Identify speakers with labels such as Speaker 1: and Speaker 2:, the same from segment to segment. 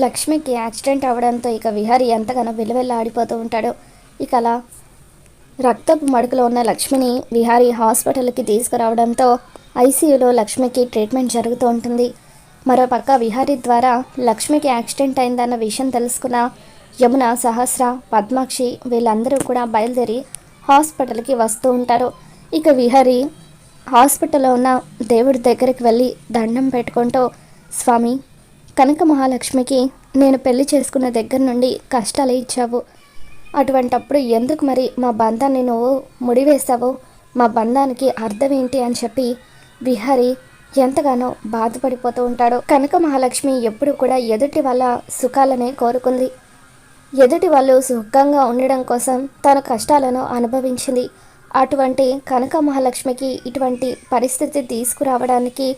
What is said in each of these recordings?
Speaker 1: లక్ష్మికి యాక్సిడెంట్ అవ్వడంతో ఇక విహారీ ఎంతగానో ఆడిపోతూ ఉంటాడు. ఇక అలా రక్తపు మడుగులో ఉన్న లక్ష్మిని విహారీ హాస్పిటల్కి తీసుకురావడంతో ఐసీయూలో లక్ష్మికి ట్రీట్మెంట్ జరుగుతూ ఉంటుంది. మరోపక్క విహారీ ద్వారా లక్ష్మికి యాక్సిడెంట్ అయిందన్న విషయం తెలుసుకున్న యమున, సహస్ర, పద్మాక్షి వీళ్ళందరూ కూడా బయలుదేరి హాస్పిటల్కి వస్తూ ఉంటారు. ఇక విహారీ హాస్పిటల్లో ఉన్న దేవుడి దగ్గరికి వెళ్ళి దండం పెట్టుకుంటూ, స్వామి, కనక మహాలక్ష్మికి నేను పెళ్లి చేసుకున్న దగ్గర నుండి కష్టాలు ఇచ్చావు. అటువంటప్పుడు ఎందుకు మరి మా బంధాన్ని నువ్వు ముడివేశావు? మా బంధానికి అర్థం ఏంటి అని చెప్పి విహారీ ఎంతగానో బాధపడిపోతూ ఉంటాడు. కనక మహాలక్ష్మి ఎప్పుడు కూడా ఎదుటి వాళ్ళ సుఖాలనే కోరుకుంది. ఎదుటి వాళ్ళు సుఖంగా ఉండడం కోసం తన కష్టాలను అనుభవించింది. అటువంటి కనక మహాలక్ష్మికి ఇటువంటి పరిస్థితి తీసుకురావడానికి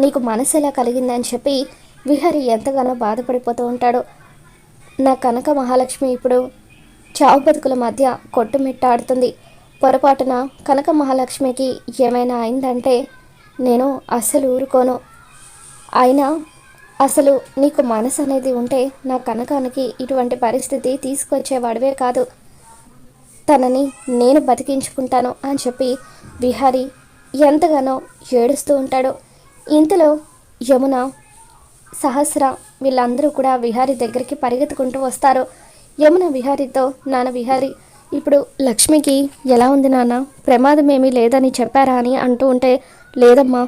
Speaker 1: నీకు మనసు ఎలా కలిగిందని చెప్పి విహారీ ఎంతగానో బాధపడిపోతూ ఉంటాడు. నా కనక మహాలక్ష్మి ఇప్పుడు చావు బతుకుల మధ్య కొట్టుమిట్టాడుతుంది. పొరపాటున కనక మహాలక్ష్మికి ఏమైనా అయిందంటే నేను అస్సలు ఊరుకోను. అయినా అసలు నీకు మనసు అనేది ఉంటే నా కనకానికి ఇటువంటి పరిస్థితి తీసుకొచ్చేవాడివే కాదు. తనని నేను బతికించుకుంటాను అని చెప్పి విహారీ ఎంతగానో ఏడుస్తూ ఉంటాడు. ఇంతలో యమున, సహస్ర వీళ్ళందరూ కూడా విహారీ దగ్గరికి పరిగెత్తుకుంటూ వస్తారు. యమున విహారీతో, నాన్న విహారీ, ఇప్పుడు లక్ష్మికి ఎలా ఉంది నాన్న? ప్రమాదం ఏమీ లేదని చెప్పారా అని అంటూ ఉంటే, లేదమ్మా,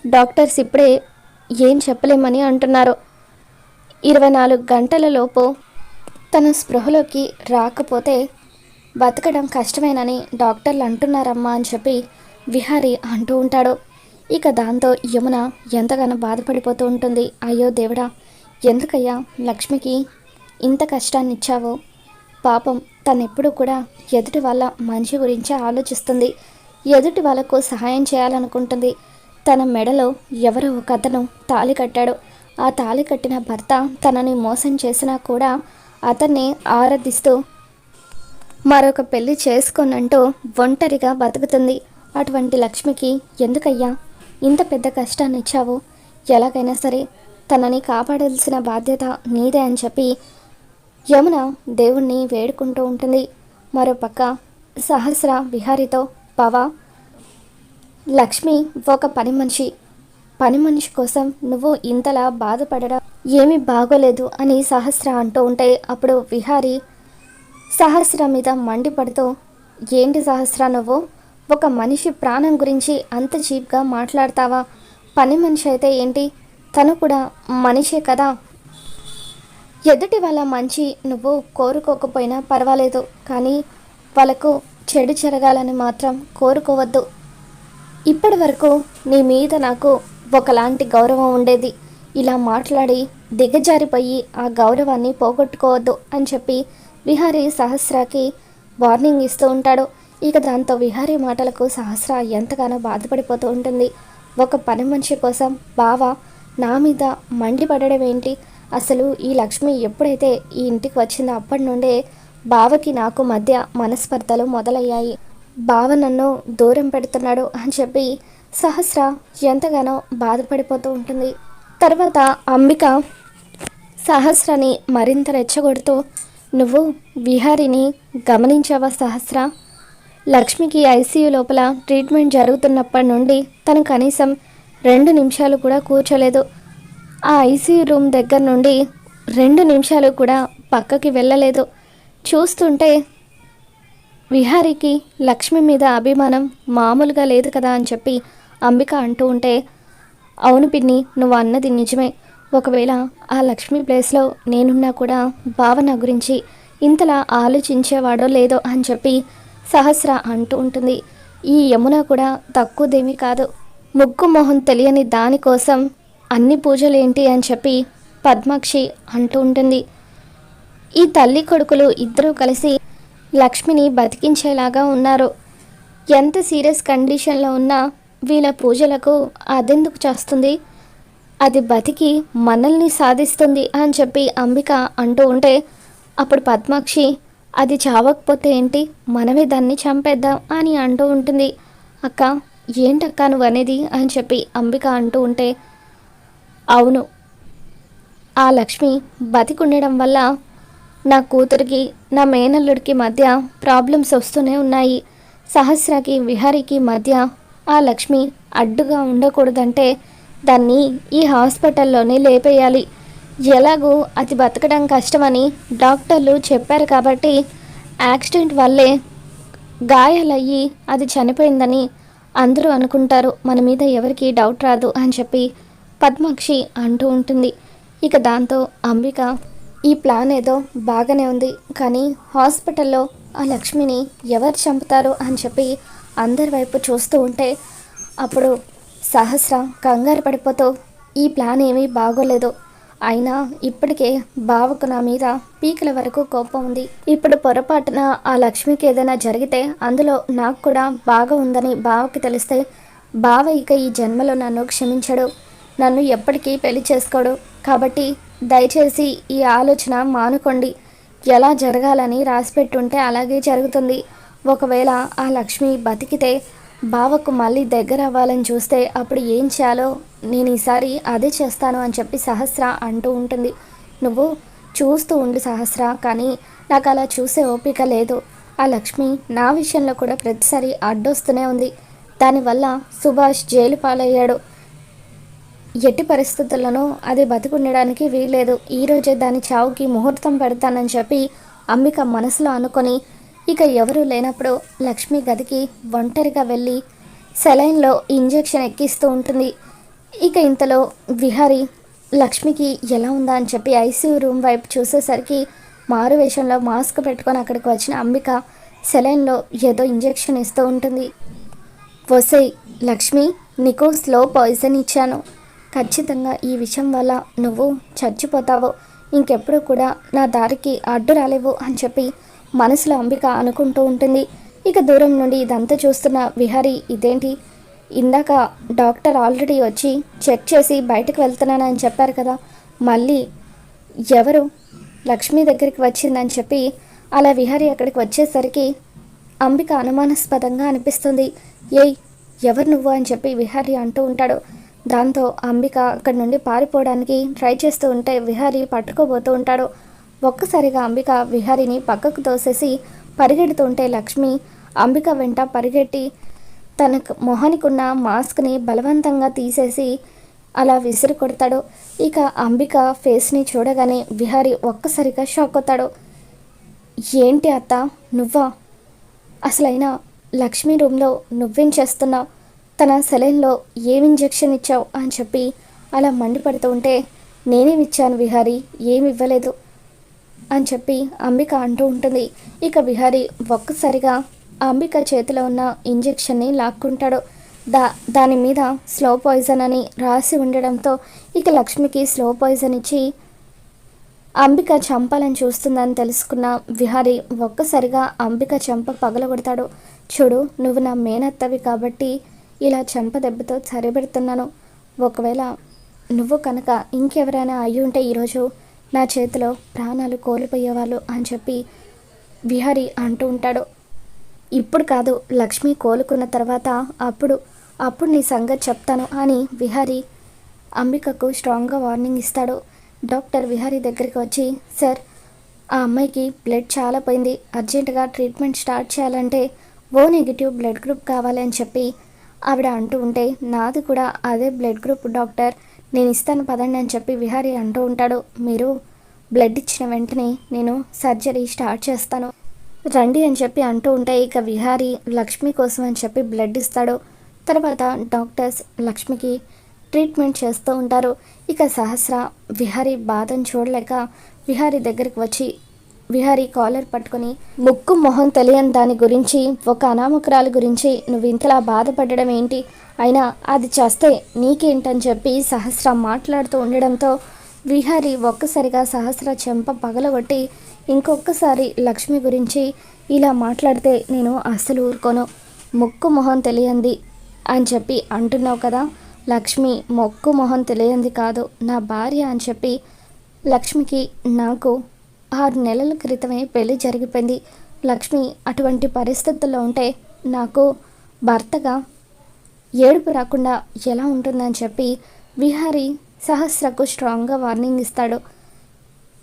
Speaker 1: డాక్టర్స్ ఇప్పుడే ఏం చెప్పలేమని అంటున్నారు. 24 గంటలలోపు తన స్పృహలోకి రాకపోతే బతకడం కష్టమేనని డాక్టర్లు అంటున్నారమ్మా అని చెప్పి విహారీ అంటూ ఉంటాడు. ఇక దాంతో యమున ఎంతగానో బాధపడిపోతూ ఉంటుంది. అయ్యో దేవుడా, ఎందుకయ్యా లక్ష్మికి ఇంత కష్టాన్ని ఇచ్చావో? పాపం తనెప్పుడు కూడా ఎదుటి వాళ్ళ మంచి గురించి ఆలోచిస్తుంది. ఎదుటి వాళ్ళకు సహాయం చేయాలనుకుంటుంది. తన మెడలో ఎవరో ఒక అతను తాళి కట్టాడు. ఆ తాళి కట్టిన భర్త తనని మోసం చేసినా కూడా అతన్ని ఆరాధిస్తూ మరొక పెళ్లి చేసుకోనంటూ ఒంటరిగా బతుకుతుంది. అటువంటి లక్ష్మికి ఎందుకయ్యా ఇంత పెద్ద కష్టాన్ని ఇచ్చావు? ఎలాగైనా సరే తనని కాపాడాల్సిన బాధ్యత నీదే అని చెప్పి యమున దేవుణ్ణి వేడుకుంటూ ఉంటుంది. మరోపక్క సహస్ర విహారీతో, బావా, లక్ష్మి ఒక పని మనిషి కోసం నువ్వు ఇంతలా బాధపడడం ఏమీ బాగోలేదు అని సహస్ర అంటూ ఉంటే, అప్పుడు విహారీ సహస్ర మీద మండిపడుతూ, ఏంటి సహస్ర, నువ్వు ఒక మనిషి ప్రాణం గురించి అంత చీప్గా మాట్లాడతావా? పని మనిషి అయితే ఏంటి, తను కూడా మనిషే కదా. ఎదుటి వాళ్ళ మంచి నువ్వు కోరుకోకపోయినా పర్వాలేదు, కానీ వాళ్ళకు చెడు జరగాలని మాత్రం కోరుకోవద్దు. ఇప్పటి వరకు నీ మీద నాకు ఒకలాంటి గౌరవం ఉండేది. ఇలా మాట్లాడి దిగజారిపోయి ఆ గౌరవాన్ని పోగొట్టుకోవద్దు అని చెప్పి విహారీ సహస్రకి వార్నింగ్ ఇస్తూ ఉంటాడు. ఇక దాంతో విహారీ మాటలకు సహస్ర ఎంతగానో బాధపడిపోతూ ఉంటుంది. ఒక పని మనిషి కోసం బావ నా మీద మండిపడడం ఏంటి? అసలు ఈ లక్ష్మి ఎప్పుడైతే ఈ ఇంటికి వచ్చిందో అప్పటి నుండే బావకి నాకు మధ్య మనస్పర్ధలు మొదలయ్యాయి. బావ నన్ను దూరం పెడుతున్నాడు అని చెప్పి సహస్ర ఎంతగానో బాధపడిపోతూ ఉంటుంది. తర్వాత అంబిక సహస్రని మరింత రెచ్చగొడుతూ, నువ్వు విహారీని గమనించావా సహస్ర? లక్ష్మికి ఐసీయూ లోపల ట్రీట్మెంట్ జరుగుతున్నప్పటి నుండి తను కనీసం 2 నిమిషాలు కూడా కూర్చోలేదు. ఆ ఐసీయూ రూమ్ దగ్గర నుండి 2 నిమిషాలు కూడా పక్కకి వెళ్ళలేదు. చూస్తుంటే విహారీకి లక్ష్మి మీద అభిమానం మామూలుగా లేదు కదా అని చెప్పి అంబిక అంటూ ఉంటే, అవును పిన్ని, నువ్వు అన్నది నిజమే. ఒకవేళ ఆ లక్ష్మి ప్లేస్లో నేనున్నా కూడా భావన గురించి ఇంతలా ఆలోచించేవాడో లేదో అని చెప్పి సహస్ర అంటూ ఉంటుంది. ఈ యమున కూడా తక్కువదేమీ కాదు. ముక్కు మొహం తెలియని దానికోసం అన్ని పూజలేంటి అని చెప్పి పద్మాక్షి అంటూ ఉంటుంది. ఈ తల్లి కొడుకులు ఇద్దరూ కలిసి లక్ష్మిని బతికించేలాగా ఉన్నారు. ఎంత సీరియస్ కండిషన్లో ఉన్నా వీళ్ళ పూజలకు అదెందుకు చేస్తుంది? అది బతికి మనల్ని సాధిస్తుంది అని చెప్పి అంబిక అంటూ ఉంటే, అప్పుడు పద్మాక్షి, అది చావకపోతే ఏంటి, మనమే దాన్ని చంపేద్దాం అని అంటూ ఉంటుంది. అక్క, ఏంటక్క నువ్వు అనేది అని చెప్పి అంబిక అంటూ ఉంటే, అవును, ఆ లక్ష్మి బతికుండడం వల్ల నా కూతురికి నా మేనల్లుడికి మధ్య ప్రాబ్లమ్స్ వస్తూనే ఉన్నాయి. సహస్రకి విహారీకి మధ్య ఆ లక్ష్మి అడ్డుగా ఉండకూడదంటే దాన్ని ఈ హాస్పిటల్లోనే లేపేయాలి. ఎలాగూ అది బతకడం కష్టమని డాక్టర్లు చెప్పారు కాబట్టి యాక్సిడెంట్ వల్లే గాయాలయ్యి అది చనిపోయిందని అందరూ అనుకుంటారు. మన మీద ఎవరికి డౌట్ రాదు అని చెప్పి పద్మాక్షి అంటూ ఉంటుంది. ఇక దాంతో అంబిక ఈ ప్లాన్ ఏదో బాగానే ఉంది, కానీ హాస్పిటల్లో ఆ లక్ష్మిని ఎవరు చంపుతారు అని చెప్పి అందరి వైపు చూస్తూ ఉంటే అప్పుడు సహస్ర కంగారు పడిపోతూ ఈ ప్లాన్ ఏమీ బాగోలేదు, అయినా ఇప్పటికే బావకు నా మీద పీకల వరకు కోపం ఉంది. ఇప్పుడు పొరపాటున ఆ లక్ష్మికి ఏదైనా జరిగితే అందులో నాకు కూడా బాగా ఉందని బావకి తెలిస్తే బావ ఇక ఈ జన్మలో నన్ను క్షమించడు, నన్ను ఎప్పటికీ పెళ్లి చేసుకోడు. కాబట్టి దయచేసి ఈ ఆలోచన మానుకోండి. ఎలా జరగాలని రాసిపెట్టుంటే అలాగే జరుగుతుంది. ఒకవేళ ఆ లక్ష్మి బతికితే బావకు మళ్ళీ దగ్గర అవ్వాలని చూస్తే అప్పుడు ఏం చేయాలో నేను ఈసారి అదే చేస్తాను అని చెప్పి సహస్ర అంటూ ఉంటుంది. నువ్వు చూస్తూ ఉండు సహస్ర, కానీ నాకు అలా చూసే ఓపిక లేదు. ఆ లక్ష్మి నా విషయంలో కూడా ప్రతిసారి అడ్డొస్తూనే ఉంది. దానివల్ల సుభాష్ జైలు పాలయ్యాడు. ఎట్టి పరిస్థితుల్లోనూ అది బతికుండడానికి వీల్లేదు. ఈరోజే దాని చావుకి ముహూర్తం పెడతానని చెప్పి అంబిక మనసులో అనుకొని ఇక ఎవరూ లేనప్పుడు లక్ష్మి గదికి ఒంటరిగా వెళ్ళి సెలైన్లో ఇంజెక్షన్ ఎక్కిస్తూ ఉంటుంది. ఇక ఇంతలో విహారీ లక్ష్మికి ఎలా ఉందా అని చెప్పి ఐసీయూ రూమ్ వైపు చూసేసరికి మారు వేషంలో మాస్క్ పెట్టుకొని అక్కడికి వచ్చిన అంబిక సెలైన్లో ఏదో ఇంజెక్షన్ ఇస్తూ ఉంటుంది. వసై లక్ష్మి, నీకు స్లో పాయిజన్ ఇచ్చాను, ఖచ్చితంగా ఈ విషయం వల్ల నువ్వు చచ్చిపోతావు, ఇంకెప్పుడు కూడా నా దారికి అడ్డు రాలేవు అని చెప్పి మనసులో అంబిక అనుకుంటూ ఉంటుంది. ఇక దూరం నుండి ఇదంతా చూస్తున్న విహారీ ఇదేంటి, ఇందాక డాక్టర్ ఆల్రెడీ వచ్చి చెక్ చేసి బయటకు వెళ్తున్నానని చెప్పారు కదా, మళ్ళీ ఎవరు లక్ష్మి దగ్గరికి వచ్చిందని చెప్పి అలా విహారీ అక్కడికి వచ్చేసరికి అంబిక అనుమానాస్పదంగా అనిపిస్తుంది. ఏయ్ ఎవరు నువ్వు అని చెప్పి విహారీ అంటూ ఉంటాడు. దాంతో అంబిక అక్కడి నుండి పారిపోవడానికి ట్రై చేస్తూ ఉంటే విహారీ పట్టుకోబోతూ ఉంటాడు. ఒక్కసారిగా అంబిక విహారీని పక్కకు తోసేసి పరిగెడుతుంటే లక్ష్మి అంబిక వెంట పరిగెట్టి తనకు మొహానికి ఉన్న మాస్క్ని బలవంతంగా తీసేసి అలా విసిరి కొడతాడు. ఇక అంబిక ఫేస్ని చూడగానే విహారీ ఒక్కసారిగా షాక్ అవుతాడు. ఏంటి అత్త, నువ్వా? అసలైనా లక్ష్మి రూమ్లో నువ్వేం చేస్తున్నావు? తన సెలైన్లో ఏమి ఇంజెక్షన్ ఇచ్చావు అని చెప్పి అలా మండిపడుతూ ఉంటే నేనేమిచ్చాను విహారీ, ఏమి ఇవ్వలేదు అని చెప్పి అంబిక అంటూ ఉంటుంది. ఇక విహారీ ఒక్కసారిగా అంబిక చేతిలో ఉన్న ఇంజెక్షన్ని లాక్కుంటాడు. దాని మీద స్లో పాయిజన్ అని రాసి ఉండడంతో ఇక లక్ష్మికి స్లో పాయిజన్ ఇచ్చి అంబిక చంపాలని చూస్తుందని తెలుసుకున్న విహారీ ఒక్కసారిగా అంబిక చెంప పగలగొడతాడు. చూడు, నువ్వు నా మేనత్తవి కాబట్టి ఇలా చెంప దెబ్బతో సరిపెడుతున్నాను. ఒకవేళ నువ్వు కనుక ఇంకెవరైనా అయ్యి ఉంటే ఈరోజు నా చేతిలో ప్రాణాలు కోల్పోయేవాళ్ళు అని చెప్పి విహారీ అంటూ ఉంటాడు. ఇప్పుడు కాదు, లక్ష్మి కోలుకున్న తర్వాత అప్పుడు నీ సంగతి చెప్తాను అని విహారీ అంబికకు స్ట్రాంగ్గా వార్నింగ్ ఇస్తాడు. డాక్టర్ విహారీ దగ్గరికి వచ్చి, సార్, ఆ అమ్మాయికి బ్లడ్ చాలా పోయింది, అర్జెంటుగా ట్రీట్మెంట్ స్టార్ట్ చేయాలంటే ఓ నెగిటివ్ బ్లడ్ గ్రూప్ కావాలి అని చెప్పి ఆవిడ అంటూ ఉంటే, నాది కూడా అదే బ్లడ్ గ్రూప్ డాక్టర్, నేను ఇస్తాను పదండి అని చెప్పి విహారీ అంటూ ఉంటాడు. మీరు బ్లడ్ ఇచ్చిన వెంటనే నేను సర్జరీ స్టార్ట్ చేస్తాను, రండి అని చెప్పి అంటూ ఉంటే ఇక విహారీ లక్ష్మి కోసం అని చెప్పి బ్లడ్ ఇస్తాడు. తర్వాత డాక్టర్స్ లక్ష్మికి ట్రీట్మెంట్ చేస్తూ ఉంటారు. ఇక సహస్ర విహారీ బాధను చూడలేక విహారీ దగ్గరికి వచ్చి విహారీ కాలర్ పట్టుకొని, ముక్కు మొహం తెలియని దాని గురించి, ఒక అనామకురాలి గురించి నువ్వు ఇంతలా బాధపడడం ఏంటి, అయినా అది చేస్తే నీకేంటని చెప్పి సహస్ర మాట్లాడుతూ ఉండడంతో విహారీ ఒక్కసారిగా సహస్ర చెంప పగలగొట్టి, ఇంకొకసారి లక్ష్మి గురించి ఇలా మాట్లాడితే నేను అస్సలు ఊరుకోను, ముక్కు మొహం తెలియంది అని చెప్పి అంటున్నావు కదా, లక్ష్మి మొక్కు మొహం తెలియంది కాదు, నా భార్య అని చెప్పి లక్ష్మికి నాకు 6 నెలల క్రితమే పెళ్లి జరిగిపోయింది. లక్ష్మి అటువంటి పరిస్థితుల్లో ఉంటే నాకు భర్తగా ఏడుపు రాకుండా ఎలా ఉంటుందని చెప్పి విహారీ సహస్రకు స్ట్రాంగ్గా వార్నింగ్ ఇస్తాడు.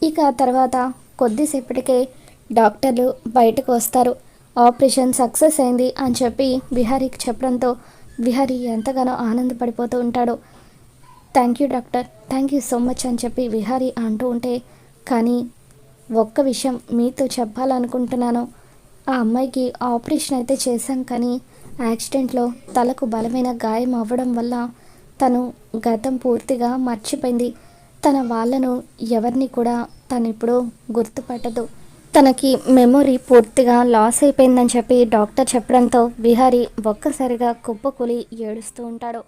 Speaker 1: ఇక తర్వాత కొద్దిసేపటికే డాక్టర్లు బయటకు వస్తారు. ఆపరేషన్ సక్సెస్ అయింది అని చెప్పి విహారీకి చెప్పడంతో విహారీ ఎంతగానో ఆనందపడిపోతూ ఉంటాడు. Thank you doctor, thank you so much అని చెప్పి విహారీ అంటూ ఉంటే, కానీ ఒక్క విషయం మీతో చెప్పాలనుకుంటున్నాను. ఆ అమ్మాయికి ఆపరేషన్ అయితే చేశాం, కానీ యాక్సిడెంట్లో తలకు బలమైన గాయం అవ్వడం వల్ల తను గతం పూర్తిగా మర్చిపోయింది. తన వాళ్ళను ఎవరిని కూడా తను ఇప్పుడు గుర్తుపట్టదు. తనకి మెమొరీ పూర్తిగా లాస్ అయిపోయిందని చెప్పి డాక్టర్ చెప్పడంతో విహారీ ఒక్కసారిగా కుప్పకూలి ఏడుస్తూ ఉంటాడు.